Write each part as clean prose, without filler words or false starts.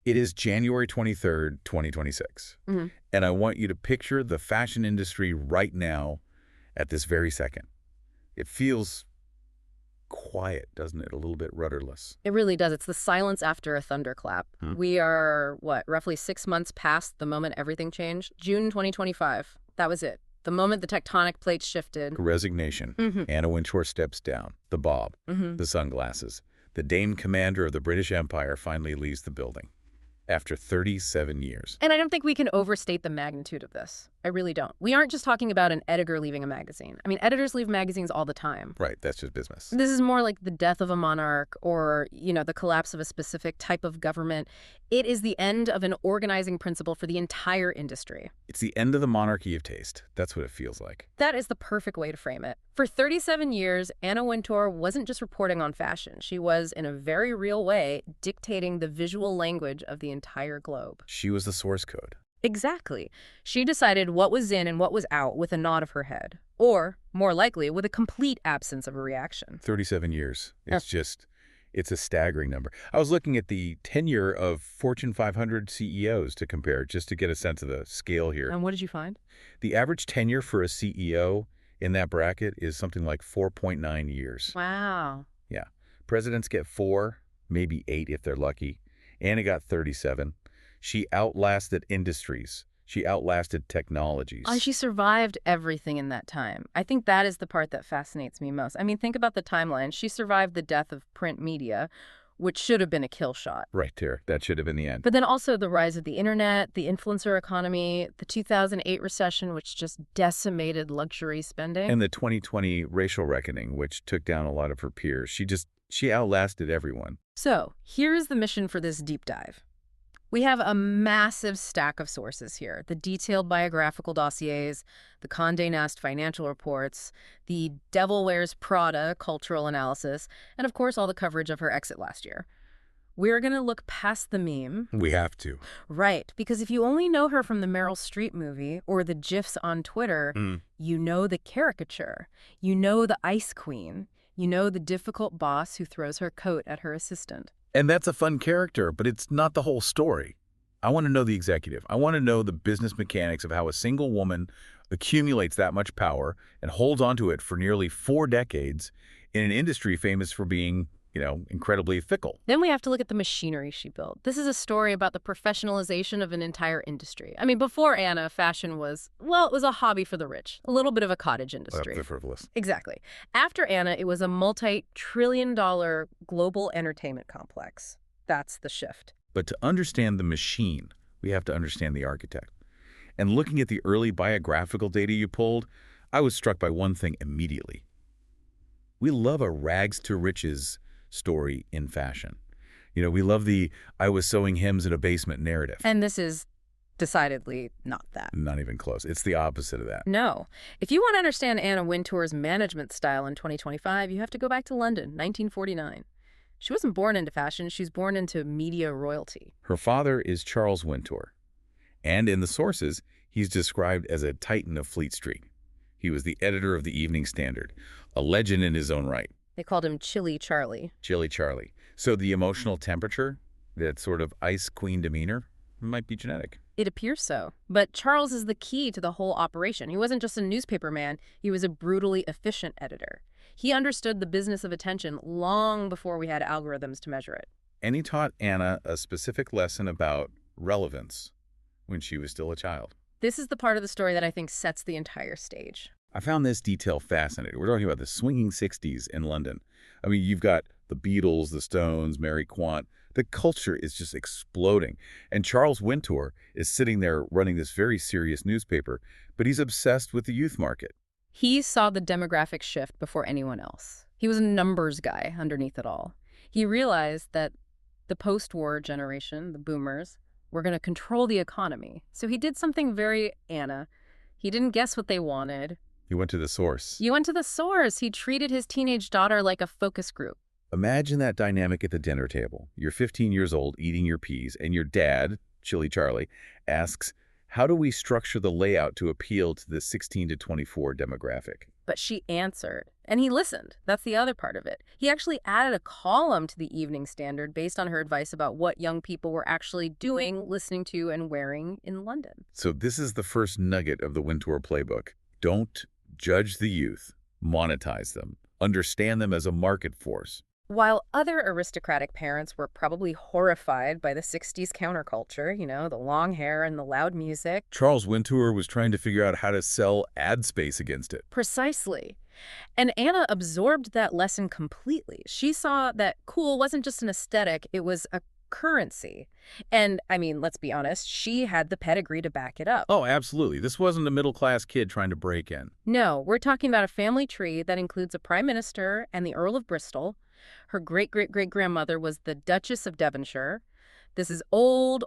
It is January 23rd, 2026. And I want you to picture the fashion industry right now at this very second. It feels quiet, doesn't it? A little bit rudderless. It really does. It's the silence after a thunderclap. We are, roughly 6 months past the moment everything changed? June 2025. That was it. The moment the tectonic plates shifted. Resignation. Anna Wintour steps down. The bob. The sunglasses. The Dame commander of the British Empire finally leaves the building. After 37 years. And I don't think we can overstate the magnitude of this. I really don't. We aren't just talking about an editor leaving a magazine. I mean, editors leave magazines all the time. Right, that's just business. This is more like the death of a monarch or, the collapse of a specific type of government. It is the end of an organizing principle for the entire industry. It's the end of the monarchy of taste. That's what it feels like. That is the perfect way to frame it. For 37 years, Anna Wintour wasn't just reporting on fashion. She was, in a very real way, dictating the visual language of the entire globe. She was the source code. Exactly. She decided what was in and what was out with a nod of her head. Or, more likely, with a complete absence of a reaction. 37 years. It's a staggering number. I was looking at the tenure of Fortune 500 CEOs to compare, just to get a sense of the scale here. And what did you find? The average tenure for a CEO in that bracket is something like 4.9 years. Wow. Yeah. Presidents get 4, maybe 8 if they're lucky. Anna got 37. She outlasted industries. She outlasted technologies. She survived everything in that time. I think that is the part that fascinates me most. I mean, think about the timeline. She survived the death of print media, which should have been a kill shot. Right there. That should have been the end. But then also the rise of the internet, the influencer economy, the 2008 recession, which just decimated luxury spending. And the 2020 racial reckoning, which took down a lot of her peers. She outlasted everyone. So here's the mission for this deep dive. We have a massive stack of sources here. The detailed biographical dossiers, the Condé Nast financial reports, the Devil Wears Prada cultural analysis, and of course all the coverage of her exit last year. We're going to look past the meme. We have to. Right, because if you only know her from the Meryl Streep movie or the GIFs on Twitter, you know the caricature. You know the ice queen. You know the difficult boss who throws her coat at her assistant. And that's a fun character, but it's not the whole story. I want to know the executive. I want to know the business mechanics of how a single woman accumulates that much power and holds onto it for nearly 4 decades in an industry famous for being, incredibly fickle. Then we have to look at the machinery she built. This is a story about the professionalization of an entire industry. I mean, before Anna, fashion was, it was a hobby for the rich, a little bit of a cottage industry. The frivolous. Exactly. After Anna, it was a multi-trillion-dollar global entertainment complex. That's the shift. But to understand the machine, we have to understand the architect. And looking at the early biographical data you pulled, I was struck by one thing immediately. We love a rags to riches story in fashion. We love the I was sewing hymns in a basement narrative. And this is decidedly not that. Not even close. It's the opposite of that. No. If you want to understand Anna Wintour's management style in 2025, you have to go back to London, 1949. She wasn't born into fashion. She was born into media royalty. Her father is Charles Wintour. And in the sources, he's described as a titan of Fleet Street. He was the editor of the Evening Standard, a legend in his own right. They called him Chilly Charlie. Chilly Charlie. So the emotional temperature, that sort of ice queen demeanor, might be genetic. It appears so. But Charles is the key to the whole operation. He wasn't just a newspaper man. He was a brutally efficient editor. He understood the business of attention long before we had algorithms to measure it. And he taught Anna a specific lesson about relevance when she was still a child. This is the part of the story that I think sets the entire stage. I found this detail fascinating. We're talking about the swinging 60s in London. I mean, you've got the Beatles, the Stones, Mary Quant. The culture is just exploding. And Charles Wintour is sitting there running this very serious newspaper, but he's obsessed with the youth market. He saw the demographic shift before anyone else. He was a numbers guy underneath it all. He realized that the post-war generation, the boomers, were going to control the economy. So he did something very Anna. He didn't guess what they wanted. He went to the source. You went to the source. He treated his teenage daughter like a focus group. Imagine that dynamic at the dinner table. You're 15 years old, eating your peas, and your dad, Chilly Charlie, asks, how do we structure the layout to appeal to the 16 to 24 demographic? But she answered, And he listened. That's the other part of it. He actually added a column to the Evening Standard based on her advice about what young people were actually doing, listening to, and wearing in London. So this is the first nugget of the Wintour playbook. Don't judge the youth. Monetize them. Understand them as a market force. While other aristocratic parents were probably horrified by the 60s counterculture, the long hair and the loud music. Charles Wintour was trying to figure out how to sell ad space against it. Precisely. And Anna absorbed that lesson completely. She saw that cool wasn't just an aesthetic, it was a currency. And, let's be honest, she had the pedigree to back it up. Oh, absolutely. This wasn't a middle-class kid trying to break in. No, we're talking about a family tree that includes a prime minister and the Earl of Bristol. Her great-great-great-grandmother was the Duchess of Devonshire. This is old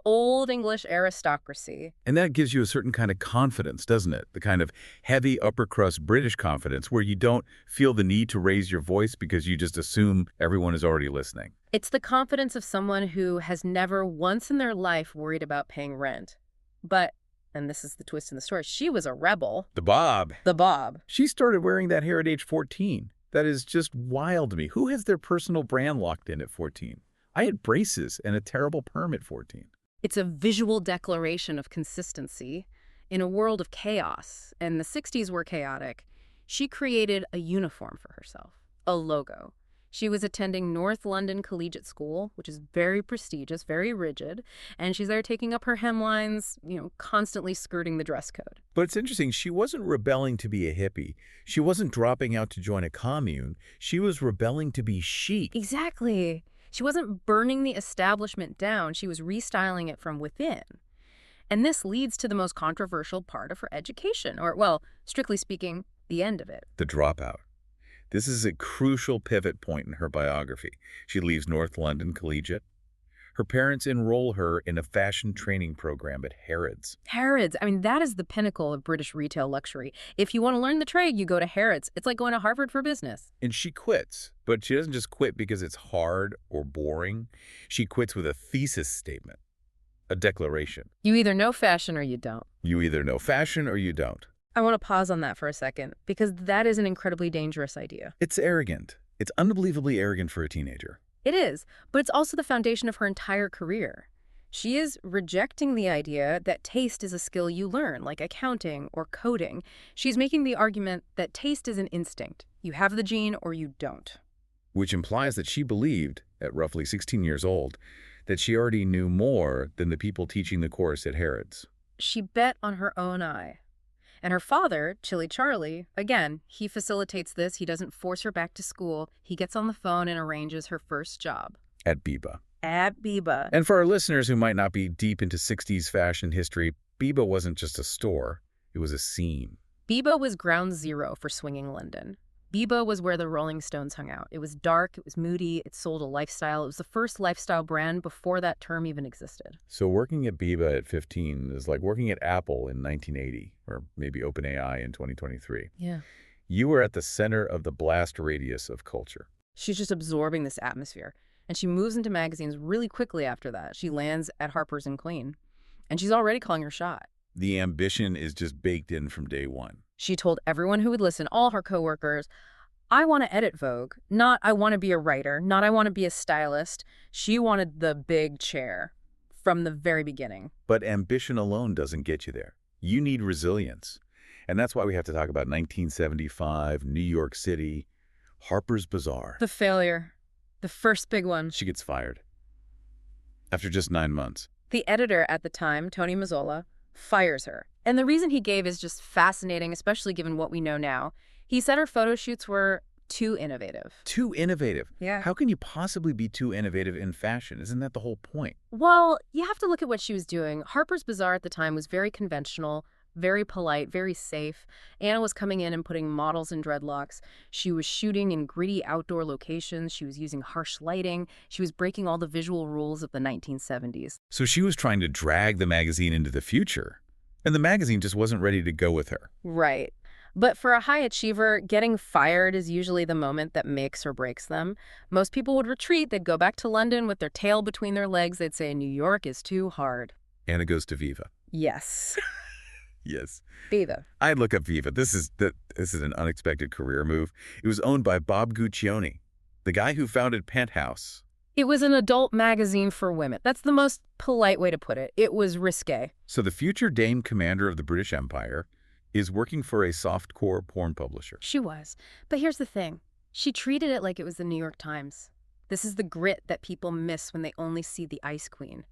English aristocracy. And that gives you a certain kind of confidence, doesn't it? The kind of heavy upper-crust British confidence where you don't feel the need to raise your voice because you just assume everyone is already listening. It's the confidence of someone who has never once in their life worried about paying rent. But, and this is the twist in the story, she was a rebel. The bob. The bob. She started wearing that hair at age 14. That is just wild to me. Who has their personal brand locked in at 14? I had braces and a terrible perm at 14. It's a visual declaration of consistency in a world of chaos, and the 60s were chaotic. She created a uniform for herself, a logo. She was attending North London Collegiate School, which is very prestigious, very rigid, and she's there taking up her hemlines, constantly skirting the dress code. But it's interesting, she wasn't rebelling to be a hippie. She wasn't dropping out to join a commune. She was rebelling to be chic. Exactly. She wasn't burning the establishment down. She was restyling it from within. And this leads to the most controversial part of her education, or, well, strictly speaking, the end of it. The dropout. This is a crucial pivot point in her biography. She leaves North London Collegiate. Her parents enroll her in a fashion training program at Harrods. Harrods. That is the pinnacle of British retail luxury. If you want to learn the trade, you go to Harrods. It's like going to Harvard for business. And she quits. But she doesn't just quit because it's hard or boring. She quits with a thesis statement, a declaration. You either know fashion or you don't. You either know fashion or you don't. I want to pause on that for a second, because that is an incredibly dangerous idea. It's arrogant. It's unbelievably arrogant for a teenager. It is, but it's also the foundation of her entire career. She is rejecting the idea that taste is a skill you learn, like accounting or coding. She's making the argument that taste is an instinct. You have the gene or you don't. Which implies that she believed, at roughly 16 years old, that she already knew more than the people teaching the course at Harrods. She bet on her own eye. And her father, Chilly Charlie, again, he facilitates this. He doesn't force her back to school. He gets on the phone and arranges her first job. At Biba. At Biba. And for our listeners who might not be deep into 60s fashion history, Biba wasn't just a store. It was a scene. Biba was ground zero for swinging London. Biba was where the Rolling Stones hung out. It was dark, it was moody, it sold a lifestyle. It was the first lifestyle brand before that term even existed. So working at Biba at 15 is like working at Apple in 1980, or maybe OpenAI in 2023. Yeah. You were at the center of the blast radius of culture. She's just absorbing this atmosphere. And she moves into magazines really quickly after that. She lands at Harper's and Queen. And she's already calling her shot. The ambition is just baked in from day one. She told everyone who would listen, all her coworkers, I want to edit Vogue, not I want to be a writer, not I want to be a stylist. She wanted the big chair from the very beginning. But ambition alone doesn't get you there. You need resilience. And that's why we have to talk about 1975, New York City, Harper's Bazaar. The failure. The first big one. She gets fired. After just 9 months. The editor at the time, Tony Mazzola, fires her. And the reason he gave is just fascinating, especially given what we know now. He said her photo shoots were too innovative. Too innovative? Yeah. How can you possibly be too innovative in fashion? Isn't that the whole point? Well, you have to look at what she was doing. Harper's Bazaar at the time was very conventional, very polite, very safe. Anna was coming in and putting models in dreadlocks. She was shooting in gritty outdoor locations. She was using harsh lighting. She was breaking all the visual rules of the 1970s. So she was trying to drag the magazine into the future. And the magazine just wasn't ready to go with her. Right. But for a high achiever, getting fired is usually the moment that makes or breaks them. Most people would retreat. They'd go back to London with their tail between their legs. They'd say, New York is too hard. Anna goes to Viva. Yes. Yes. Viva. I'd look up Viva. This is an unexpected career move. It was owned by Bob Guccione, the guy who founded Penthouse. It was an adult magazine for women. That's the most polite way to put it. It was risque. So the future Dame Commander of the British Empire is working for a softcore porn publisher. She was. But here's the thing. She treated it like it was the New York Times. This is the grit that people miss when they only see the Ice Queen.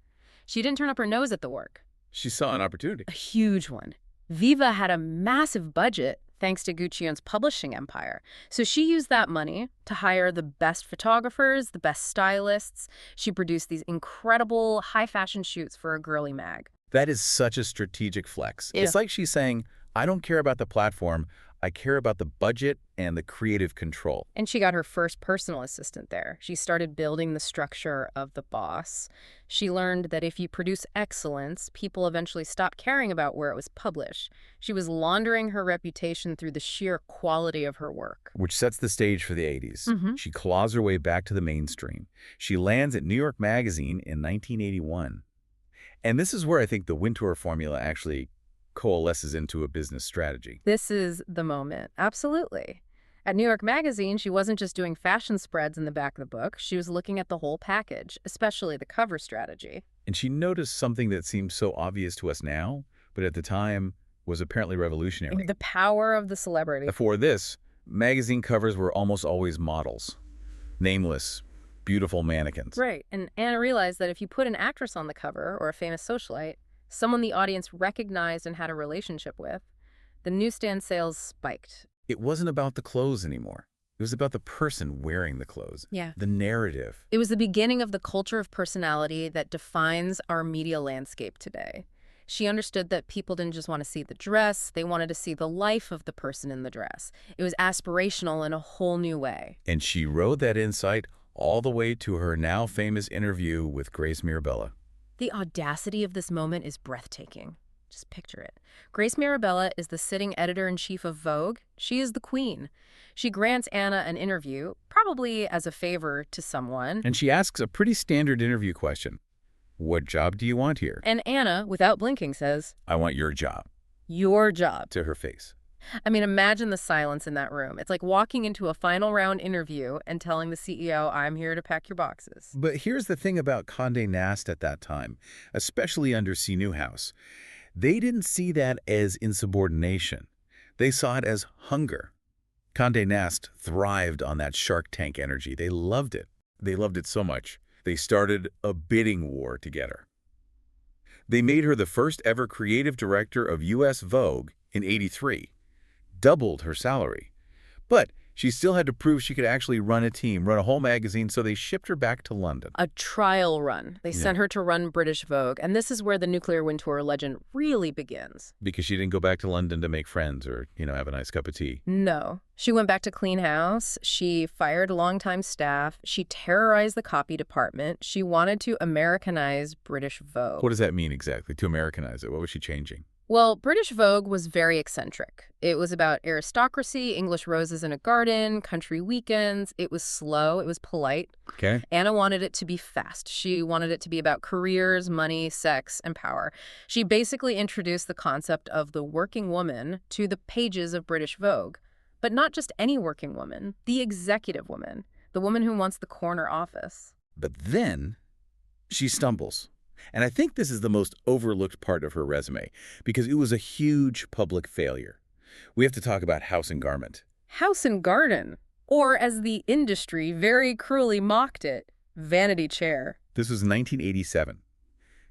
She didn't turn up her nose at the work. She saw an opportunity. A huge one. Viva had a massive budget thanks to Guccione's publishing empire. So she used that money to hire the best photographers, the best stylists. She produced these incredible high-fashion shoots for a girly mag. That is such a strategic flex. Yeah. It's like she's saying, I don't care about the platform. I care about the budget and the creative control. And she got her first personal assistant there. She started building the structure of the boss. She learned that if you produce excellence, people eventually stop caring about where it was published. She was laundering her reputation through the sheer quality of her work. Which sets the stage for the 80s. Mm-hmm. She claws her way back to the mainstream. She lands at New York Magazine in 1981. And this is where I think the Wintour formula actually coalesces into a business strategy. This is the moment. Absolutely. At New York Magazine, she wasn't just doing fashion spreads in the back of the book. She was looking at the whole package, especially the cover strategy. And she noticed something that seems so obvious to us now, but at the time was apparently revolutionary. The power of the celebrity. Before this, magazine covers were almost always models. Nameless, beautiful mannequins. Right. And Anna realized that if you put an actress on the cover or a famous socialite, someone the audience recognized and had a relationship with, the newsstand sales spiked. It wasn't about the clothes anymore. It was about the person wearing the clothes. Yeah. The narrative. It was the beginning of the culture of personality that defines our media landscape today. She understood that people didn't just want to see the dress, they wanted to see the life of the person in the dress. It was aspirational in a whole new way. And she rode that insight all the way to her now famous interview with Grace Mirabella. The audacity of this moment is breathtaking. Just picture it. Grace Mirabella is the sitting editor-in-chief of Vogue. She is the queen. She grants Anna an interview, probably as a favor to someone. And she asks a pretty standard interview question. What job do you want here? And Anna, without blinking, says, I want your job. your job. To her face. I mean, imagine the silence in that room. It's like walking into a final round interview and telling the CEO, I'm here to pack your boxes. But here's the thing about Condé Nast at that time, especially under C. Newhouse. They didn't see that as insubordination. They saw it as hunger. Condé Nast thrived on that Shark Tank energy. They loved it. They loved it so much. They started a bidding war to get her. They made her the first ever creative director of U.S. Vogue in '83. Doubled her salary. But she still had to prove she could actually run a team, run a whole magazine, so they shipped her back to London. A trial run. They sent her to run British Vogue, and this is where the nuclear Wintour legend really begins. Because she didn't go back to London to make friends or, have a nice cup of tea. No. She went back to clean house. She fired longtime staff. She terrorized the copy department. She wanted to Americanize British Vogue. What does that mean exactly, to Americanize it? What was she changing? Well, British Vogue was very eccentric. It was about aristocracy, English roses in a garden, country weekends. It was slow. It was polite. Okay. Anna wanted it to be fast. She wanted it to be about careers, money, sex, and power. She basically introduced the concept of the working woman to the pages of British Vogue. But not just any working woman, the executive woman, the woman who wants the corner office. But then she stumbles. And I think this is the most overlooked part of her resume, because it was a huge public failure. We have to talk about House and Garment. House and Garden, or as the industry very cruelly mocked it, Vanity Chair. This was 1987.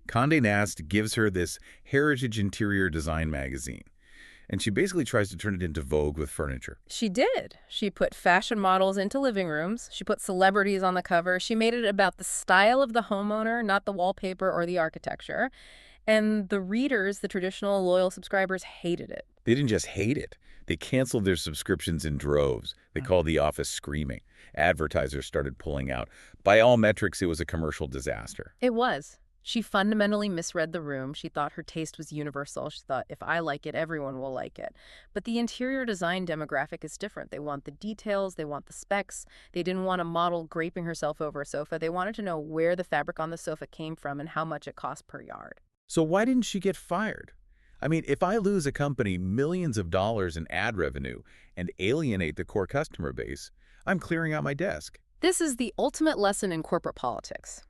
Condé Nast gives her this heritage interior design magazine, and she basically tries to turn it into Vogue with furniture. She did. She put fashion models into living rooms. She put celebrities on the cover. She made it about the style of the homeowner, not the wallpaper or the architecture. And the readers, the traditional loyal subscribers, hated it. They didn't just hate it. They canceled their subscriptions in droves. They called the office screaming. Advertisers started pulling out. By all metrics, it was a commercial disaster. It was. She fundamentally misread the room. She thought her taste was universal. She thought, if I like it, everyone will like it. But the interior design demographic is different. They want the details. They want the specs. They didn't want a model draping herself over a sofa. They wanted to know where the fabric on the sofa came from and how much it cost per yard. So why didn't she get fired? I mean, if I lose a company millions of dollars in ad revenue and alienate the core customer base, I'm clearing out my desk. This is the ultimate lesson in corporate politics.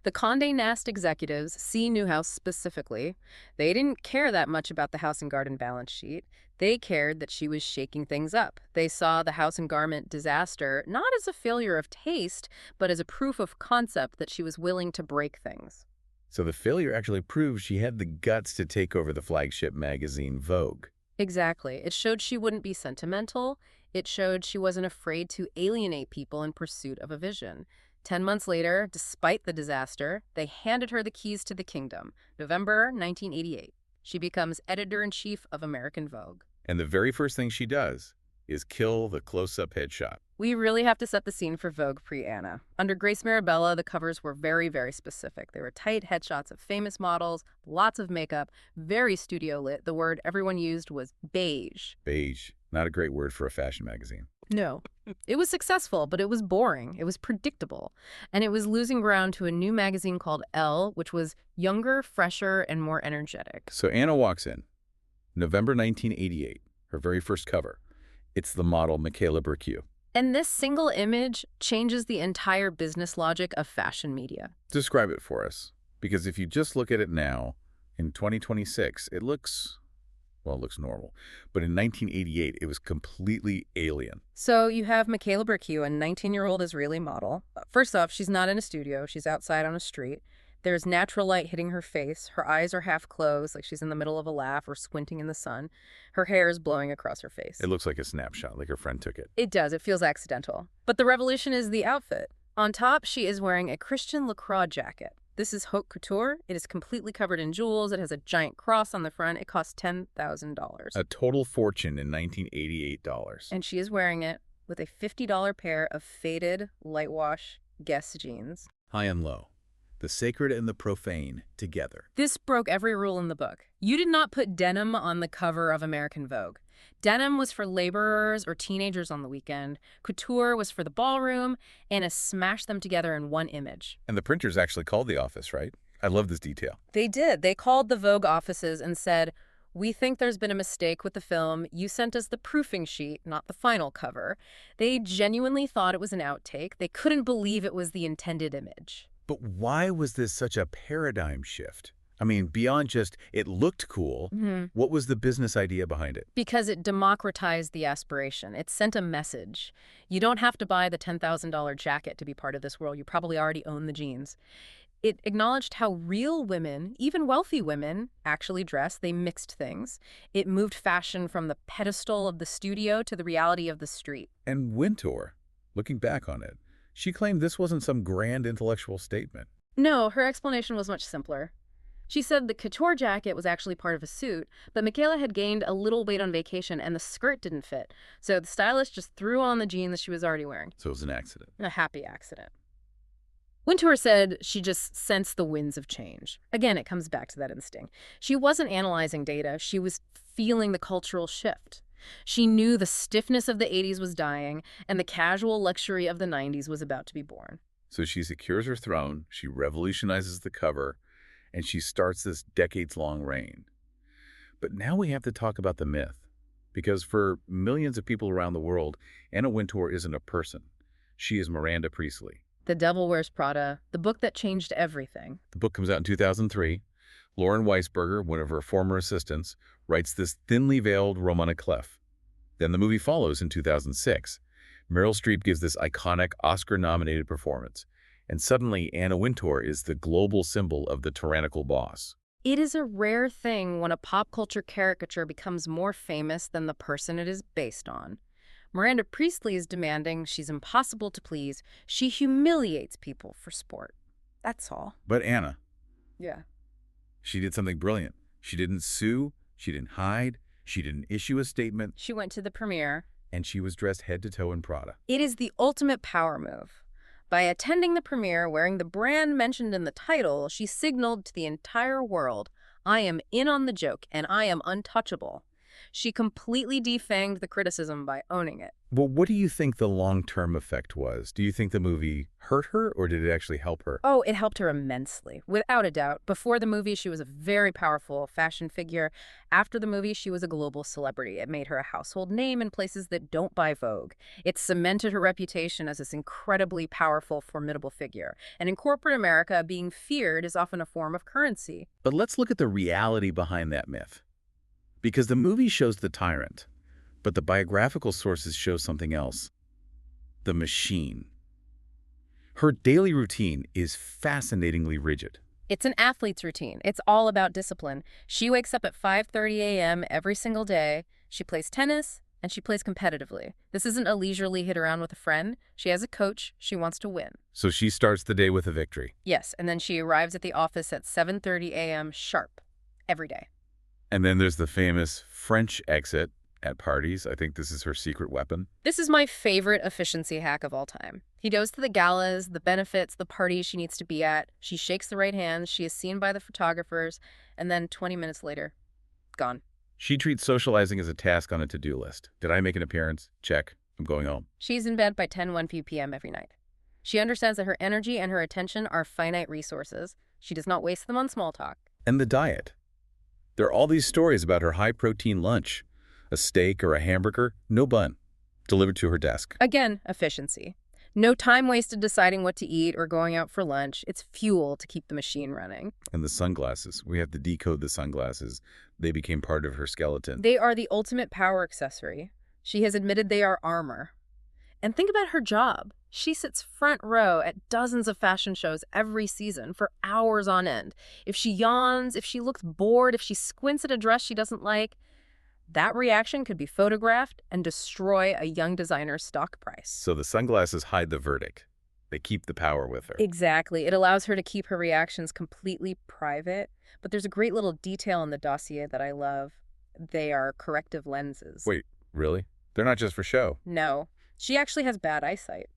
The Condé Nast executives, see Newhouse specifically, they didn't care that much about the House and Garden balance sheet. They cared that she was shaking things up. They saw the House and Garment disaster not as a failure of taste, but as a proof of concept that she was willing to break things. So the failure actually proves she had the guts to take over the flagship magazine Vogue. Exactly. It showed she wouldn't be sentimental. It showed she wasn't afraid to alienate people in pursuit of a vision. 10 months later, despite the disaster, they handed her the keys to the kingdom. November 1988. She becomes editor-in-chief of American Vogue. And the very first thing she does is kill the close-up headshot. We really have to set the scene for Vogue pre-Anna. Under Grace Mirabella, the covers were very, very specific. They were tight headshots of famous models, lots of makeup, very studio-lit. The word everyone used was beige. Beige. Not a great word for a fashion magazine. No. It was successful, but it was boring. It was predictable. And it was losing ground to a new magazine called Elle, which was younger, fresher, and more energetic. So Anna walks in. November 1988. Her very first cover. It's the model Michaela Bercue. And this single image changes the entire business logic of fashion media. Describe it for us. Because if you just look at it now, in 2026, it looks normal. But in 1988, it was completely alien. So you have Michaela Bercue, a 19-year-old Israeli model. First off, she's not in a studio. She's outside on a street. There's natural light hitting her face. Her eyes are half closed, like she's in the middle of a laugh or squinting in the sun. Her hair is blowing across her face. It looks like a snapshot, like her friend took it. It does. It feels accidental. But the revolution is the outfit. On top, she is wearing a Christian LaCroix jacket. This is haute couture. It is completely covered in jewels. It has a giant cross on the front. It costs $10,000. A total fortune in 1988 dollars. And she is wearing it with a $50 pair of faded, light wash Guess jeans. High and low. The sacred and the profane together. This broke every rule in the book. You did not put denim on the cover of American Vogue. Denim was for laborers or teenagers on the weekend. Couture was for the ballroom, and smashed them together in one image. And the printers actually called the office, right? I love this detail. They did. They called the Vogue offices and said, "We think there's been a mistake with the film. You sent us the proofing sheet, not the final cover." They genuinely thought it was an outtake. They couldn't believe it was the intended image. But why was this such a paradigm shift? I mean, beyond just it looked cool, what was the business idea behind it? Because it democratized the aspiration. It sent a message. You don't have to buy the $10,000 jacket to be part of this world. You probably already own the jeans. It acknowledged how real women, even wealthy women, actually dress. They mixed things. It moved fashion from the pedestal of the studio to the reality of the street. And Wintour, looking back on it, she claimed this wasn't some grand intellectual statement. No, her explanation was much simpler. She said the couture jacket was actually part of a suit, but Michaela had gained a little weight on vacation and the skirt didn't fit. So the stylist just threw on the jeans she was already wearing. So it was an accident. A happy accident. Wintour said she just sensed the winds of change. Again, it comes back to that instinct. She wasn't analyzing data. She was feeling the cultural shift. She knew the stiffness of the 80s was dying and the casual luxury of the 90s was about to be born. So she secures her throne, she revolutionizes the cover, and she starts this decades-long reign. But now we have to talk about the myth. Because for millions of people around the world, Anna Wintour isn't a person. She is Miranda Priestley. The Devil Wears Prada, the book that changed everything. The book comes out in 2003. Lauren Weisberger, one of her former assistants, writes this thinly veiled roman à clef. Then the movie follows in 2006. Meryl Streep gives this iconic Oscar-nominated performance. And suddenly, Anna Wintour is the global symbol of the tyrannical boss. It is a rare thing when a pop culture caricature becomes more famous than the person it is based on. Miranda Priestley is demanding. She's impossible to please. She humiliates people for sport. That's all. But Anna. Yeah. She did something brilliant. She didn't sue. She didn't hide. She didn't issue a statement. She went to the premiere. And she was dressed head to toe in Prada. It is the ultimate power move. By attending the premiere wearing the brand mentioned in the title, she signaled to the entire world, "I am in on the joke and I am untouchable." She completely defanged the criticism by owning it. Well, what do you think the long-term effect was? Do you think the movie hurt her, or did it actually help her? Oh, it helped her immensely, without a doubt. Before the movie, she was a very powerful fashion figure. After the movie, she was a global celebrity. It made her a household name in places that don't buy Vogue. It cemented her reputation as this incredibly powerful, formidable figure. And in corporate America, being feared is often a form of currency. But let's look at the reality behind that myth. Because the movie shows the tyrant, but the biographical sources show something else. The machine. Her daily routine is fascinatingly rigid. It's an athlete's routine. It's all about discipline. She wakes up at 5:30 a.m. every single day. She plays tennis, and she plays competitively. This isn't a leisurely hit around with a friend. She has a coach. She wants to win. So she starts the day with a victory. Yes, and then she arrives at the office at 7:30 a.m. sharp every day. And then there's the famous French exit at parties. I think this is her secret weapon. This is my favorite efficiency hack of all time. He goes to the galas, the benefits, the parties she needs to be at. She shakes the right hands. She is seen by the photographers. And then 20 minutes later, gone. She treats socializing as a task on a to-do list. Did I make an appearance? Check. I'm going home. She's in bed by 1 p.m. every night. She understands that her energy and her attention are finite resources. She does not waste them on small talk. And the diet. There are all these stories about her high-protein lunch. A steak or a hamburger, no bun, delivered to her desk. Again, efficiency. No time wasted deciding what to eat or going out for lunch. It's fuel to keep the machine running. And the sunglasses. We have to decode the sunglasses. They became part of her skeleton. They are the ultimate power accessory. She has admitted they are armor. And think about her job. She sits front row at dozens of fashion shows every season for hours on end. If she yawns, if she looks bored, if she squints at a dress she doesn't like, that reaction could be photographed and destroy a young designer's stock price. So the sunglasses hide the verdict. They keep the power with her. Exactly. It allows her to keep her reactions completely private. But there's a great little detail in the dossier that I love. They are corrective lenses. Wait, really? They're not just for show? No. She actually has bad eyesight.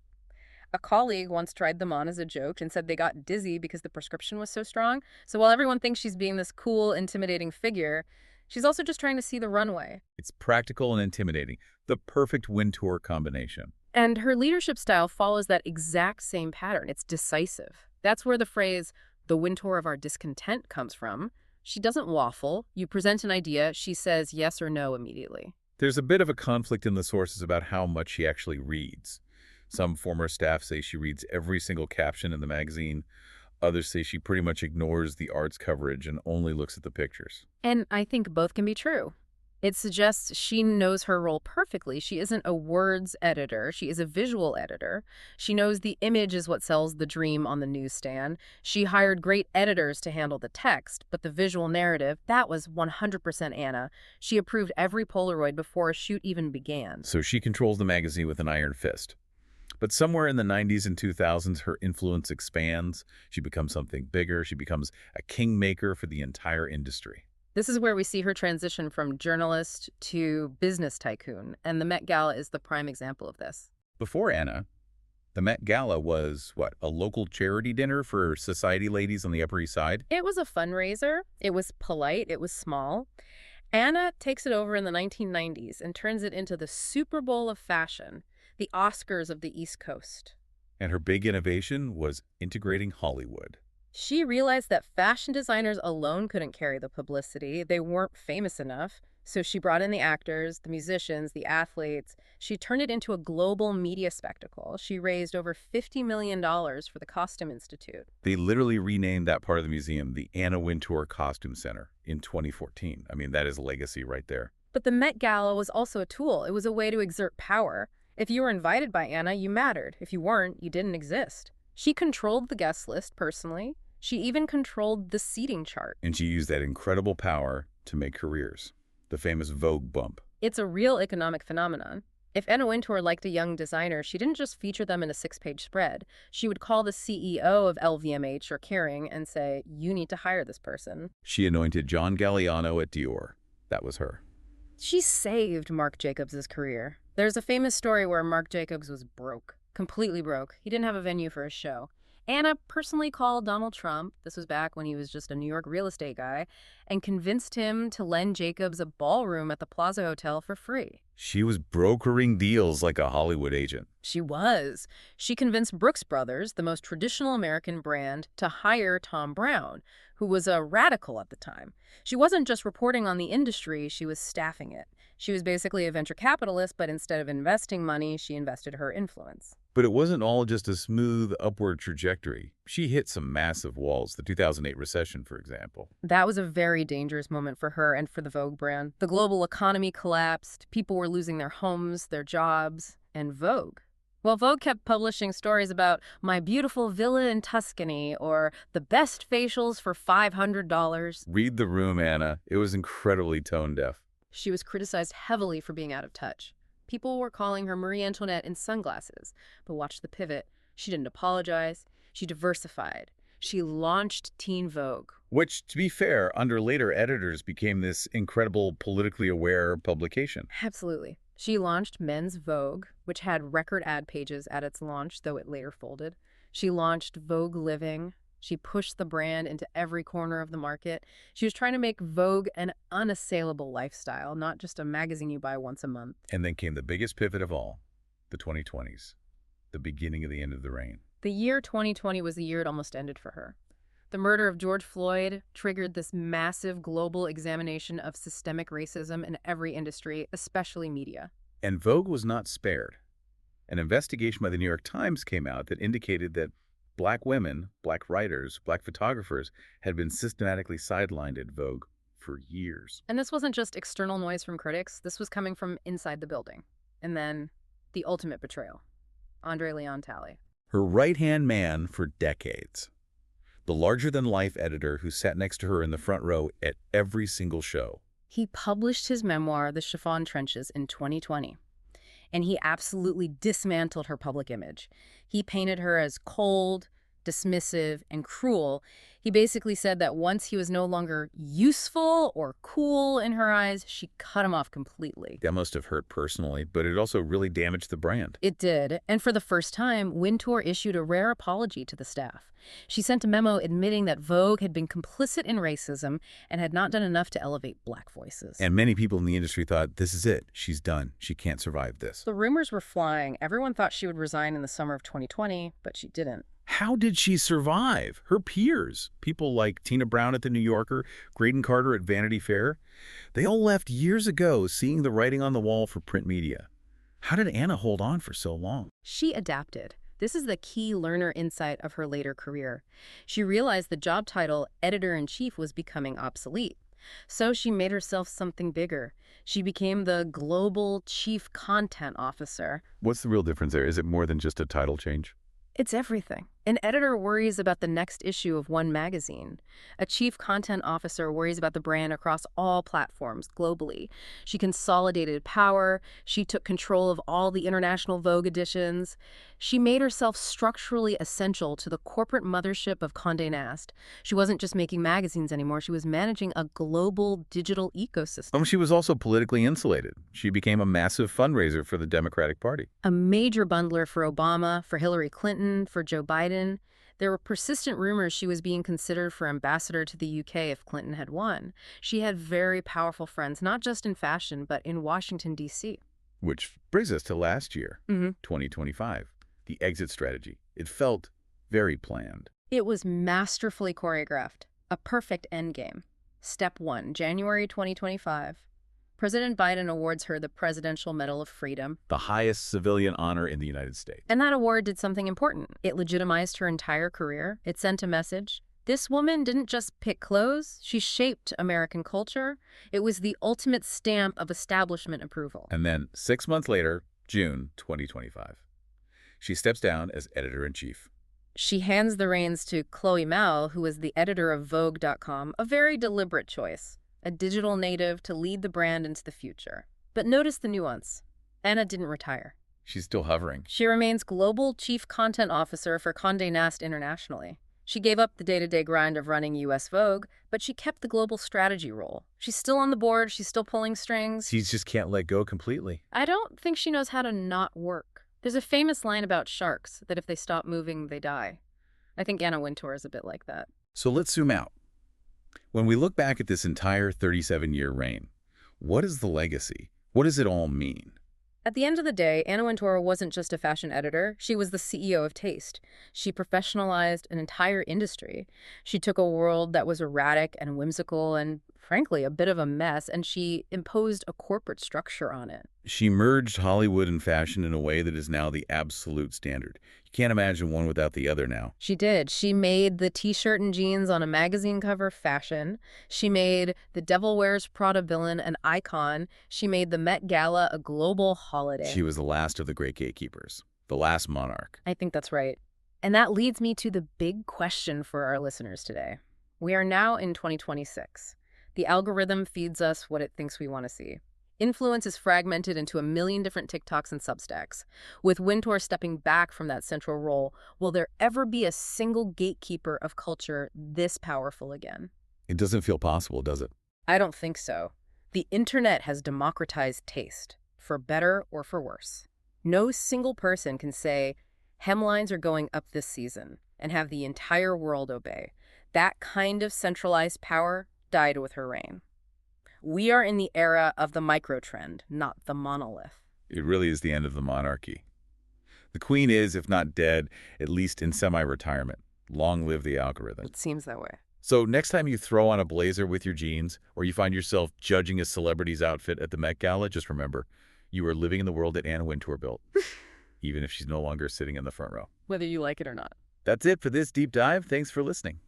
A colleague once tried them on as a joke and said they got dizzy because the prescription was so strong. So while everyone thinks she's being this cool, intimidating figure, she's also just trying to see the runway. It's practical and intimidating. The perfect Wintour combination. And her leadership style follows that exact same pattern. It's decisive. That's where the phrase, the Wintour of our discontent, comes from. She doesn't waffle. You present an idea, she says yes or no immediately. There's a bit of a conflict in the sources about how much she actually reads. Some former staff say she reads every single caption in the magazine. Others say she pretty much ignores the arts coverage and only looks at the pictures. And I think both can be true. It suggests she knows her role perfectly. She isn't a words editor. She is a visual editor. She knows the image is what sells the dream on the newsstand. She hired great editors to handle the text, but the visual narrative, that was 100% Anna. She approved every Polaroid before a shoot even began. So she controls the magazine with an iron fist. But somewhere in the 90s and 2000s, her influence expands. She becomes something bigger. She becomes a kingmaker for the entire industry. This is where we see her transition from journalist to business tycoon, and the Met Gala is the prime example of this. Before Anna, the Met Gala was, what, a local charity dinner for society ladies on the Upper East Side? It was a fundraiser. It was polite. It was small. Anna takes it over in the 1990s and turns it into the Super Bowl of fashion, the Oscars of the East Coast. And her big innovation was integrating Hollywood. She realized that fashion designers alone couldn't carry the publicity. They weren't famous enough. So she brought in the actors, the musicians, the athletes. She turned it into a global media spectacle. She raised over $50 million for the Costume Institute. They literally renamed that part of the museum the Anna Wintour Costume Center in 2014. I mean, that is legacy right there. But the Met Gala was also a tool. It was a way to exert power. If you were invited by Anna, you mattered. If you weren't, you didn't exist. She controlled the guest list personally. She even controlled the seating chart. And she used that incredible power to make careers. The famous Vogue bump. It's a real economic phenomenon. If Anna Wintour liked a young designer, she didn't just feature them in a 6-page spread. She would call the CEO of LVMH or Kering and say, you need to hire this person. She anointed John Galliano at Dior. That was her. She saved Marc Jacobs' career. There's a famous story where Marc Jacobs was broke, completely broke. He didn't have a venue for his show. Anna personally called Donald Trump, this was back when he was just a New York real estate guy, and convinced him to lend Jacobs a ballroom at the Plaza Hotel for free. She was brokering deals like a Hollywood agent. She was. She convinced Brooks Brothers, the most traditional American brand, to hire Tom Brown, who was a radical at the time. She wasn't just reporting on the industry, she was staffing it. She was basically a venture capitalist, but instead of investing money, she invested her influence. But it wasn't all just a smooth upward trajectory. She hit some massive walls, the 2008 recession, for example. That was a very dangerous moment for her and for the Vogue brand. The global economy collapsed, people were losing their homes, their jobs, and Vogue. Well, Vogue kept publishing stories about my beautiful villa in Tuscany or the best facials for $500. Read the room, Anna. It was incredibly tone-deaf. She was criticized heavily for being out of touch. People were calling her Marie Antoinette in sunglasses. But watch the pivot. She didn't apologize. She diversified. She launched Teen Vogue. Which, to be fair, under later editors became this incredible politically aware publication. Absolutely. She launched Men's Vogue, which had record ad pages at its launch, though it later folded. She launched Vogue Living. She pushed the brand into every corner of the market. She was trying to make Vogue an unassailable lifestyle, not just a magazine you buy once a month. And then came the biggest pivot of all, the 2020s, the beginning of the end of the reign. The year 2020 was the year it almost ended for her. The murder of George Floyd triggered this massive global examination of systemic racism in every industry, especially media. And Vogue was not spared. An investigation by the New York Times came out that indicated that Black women, Black writers, Black photographers had been systematically sidelined at Vogue for years. And this wasn't just external noise from critics. This was coming from inside the building. And then the ultimate betrayal, Andre Leon Talley. Her right-hand man for decades. The larger-than-life editor who sat next to her in the front row at every single show. He published his memoir, The Chiffon Trenches, in 2020. And he absolutely dismantled her public image. He painted her as cold, dismissive, and cruel. He basically said that once he was no longer useful or cool in her eyes, she cut him off completely. That must have hurt personally, but it also really damaged the brand. It did. And for the first time, Wintour issued a rare apology to the staff. She sent a memo admitting that Vogue had been complicit in racism and had not done enough to elevate Black voices. And many people in the industry thought, this is it. She's done. She can't survive this. The rumors were flying. Everyone thought she would resign in the summer of 2020, but she didn't. How did she survive? Her peers, people like Tina Brown at The New Yorker, Graydon Carter at Vanity Fair, they all left years ago seeing the writing on the wall for print media. How did Anna hold on for so long? She adapted. This is the key learner insight of her later career. She realized the job title editor-in-chief was becoming obsolete. So she made herself something bigger. She became the global chief content officer. What's the real difference there? Is it more than just a title change? It's everything. An editor worries about the next issue of one magazine. A chief content officer worries about the brand across all platforms globally. She consolidated power. She took control of all the international Vogue editions. She made herself structurally essential to the corporate mothership of Condé Nast. She wasn't just making magazines anymore. She was managing a global digital ecosystem. She was also politically insulated. She became a massive fundraiser for the Democratic Party. A major bundler for Obama, for Hillary Clinton, for Joe Biden. There were persistent rumors she was being considered for ambassador to the UK if Clinton had won. She had very powerful friends, not just in fashion, but in Washington, D.C. Which brings us to last year, 2025, the exit strategy. It felt very planned. It was masterfully choreographed, a perfect endgame. Step 1, January 2025. President Biden awards her the Presidential Medal of Freedom, The highest civilian honor in the United States. and that award did something important. It legitimized her entire career. It sent a message. This woman didn't just pick clothes, she shaped American culture. It was the ultimate stamp of establishment approval. And then 6 months later, June 2025, she steps down as editor-in-chief. She hands the reins to Chloe Mao, who was the editor of Vogue.com, a very deliberate choice. A digital native to lead the brand into the future. But notice the nuance. Anna didn't retire. She's still hovering. She remains global chief content officer for Condé Nast internationally. She gave up the day-to-day grind of running US Vogue, but she kept the global strategy role. She's still on the board, she's still pulling strings. She just can't let go completely. I don't think she knows how to not work. There's a famous line about sharks, that if they stop moving, they die. I think Anna Wintour is a bit like that. So let's zoom out. When we look back at this entire 37-year reign, what is the legacy? What does it all mean? At the end of the day, Anna Wintour wasn't just a fashion editor, she was the CEO of taste. She professionalized an entire industry. She took a world that was erratic and whimsical and, frankly, a bit of a mess, and she imposed a corporate structure on it. She merged Hollywood and fashion in a way that is now the absolute standard. You can't imagine one without the other now. She did. She made the t-shirt and jeans on a magazine cover fashion. She made the Devil Wears Prada villain an icon. She made the Met Gala a global holiday. She was the last of the great gatekeepers, the last monarch. I think that's right. And that leads me to the big question for our listeners today. We are now in 2026. The algorithm feeds us what it thinks we want to see. Influence is fragmented into a million different TikToks and Substacks. With Wintour stepping back from that central role, will there ever be a single gatekeeper of culture this powerful again? It doesn't feel possible, does it? I don't think so. The internet has democratized taste, for better or for worse. No single person can say, hemlines are going up this season, and have the entire world obey. That kind of centralized power died with her reign. We are in the era of the microtrend, not the monolith. It really is the end of the monarchy. The queen is, if not dead, at least in semi-retirement. Long live the algorithm. It seems that way. So next time you throw on a blazer with your jeans, or you find yourself judging a celebrity's outfit at the Met Gala, just remember, you are living in the world that Anna Wintour built, even if she's no longer sitting in the front row. Whether you like it or not. That's it for this deep dive. Thanks for listening.